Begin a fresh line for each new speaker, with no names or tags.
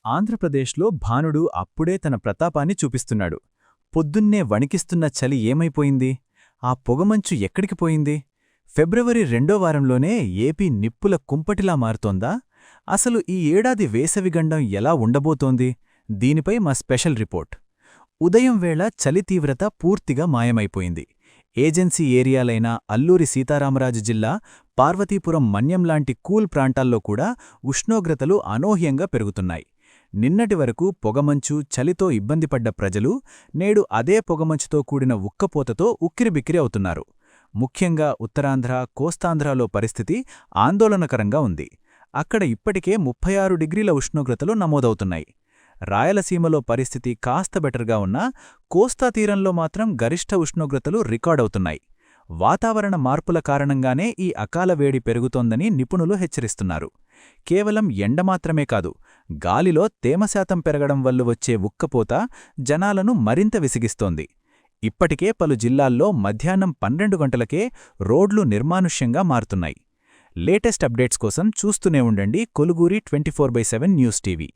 ఆంధ్రప్రదేశ్లో భానుడు అప్పుడే తన ప్రతాపాన్ని చూపిస్తున్నాడు. పొద్దున్నే వణికిస్తున్న చలి ఏమైపోయింది? ఆ పొగమంచు ఎక్కడికి పోయింది? ఫిబ్రవరి రెండో వారంలోనే ఏపీ నిప్పుల కుంపటిలా మారుతోందా? అసలు ఈ ఏడాది వేసవిగండం ఎలా ఉండబోతోంది? దీనిపై మా స్పెషల్ రిపోర్ట్. ఉదయం వేళ చలి తీవ్రత పూర్తిగా మాయమైపోయింది. ఏజెన్సీ ఏరియాలైన అల్లూరి సీతారామరాజు జిల్లా, పార్వతీపురం మన్యంలాంటి కూల్ ప్రాంతాల్లో కూడా ఉష్ణోగ్రతలు అనూహ్యంగా పెరుగుతున్నాయి. నిన్నటి వరకు పొగమంచు, చలితో ఇబ్బందిపడ్డ ప్రజలు నేడు అదే పొగమంచుతో కూడిన ఉక్కపోతతో ఉక్కిరిబిక్కిరి అవుతున్నారు. ముఖ్యంగా ఉత్తరాంధ్ర, కోస్తాంధ్రలో పరిస్థితి ఆందోళనకరంగా ఉంది. అక్కడ ఇప్పటికే 36 డిగ్రీల ఉష్ణోగ్రతలు నమోదవుతున్నాయి. రాయలసీమలో పరిస్థితి కాస్త బెటర్గా ఉన్నా కోస్తా తీరంలో మాత్రం గరిష్ఠ ఉష్ణోగ్రతలు రికార్డవుతున్నాయి. వాతావరణ మార్పుల కారణంగానే ఈ అకాల వేడి పెరుగుతోందని నిపుణులు హెచ్చరిస్తున్నారు. కేవలం ఎండ మాత్రమే కాదు, గాలిలో తేమశాతం పెరగడం వల్ల వచ్చే ఉక్కపోత జనాలను మరింత విసిగిస్తోంది. ఇప్పటికే పలు జిల్లాల్లో మధ్యాహ్నం 12 గంటలకే రోడ్లు నిర్మానుష్యంగా మారుతున్నాయి. లేటెస్ట్ అప్డేట్స్ కోసం చూస్తూనే ఉండండి కొలుగూరి 24/7 న్యూస్ టీవీ.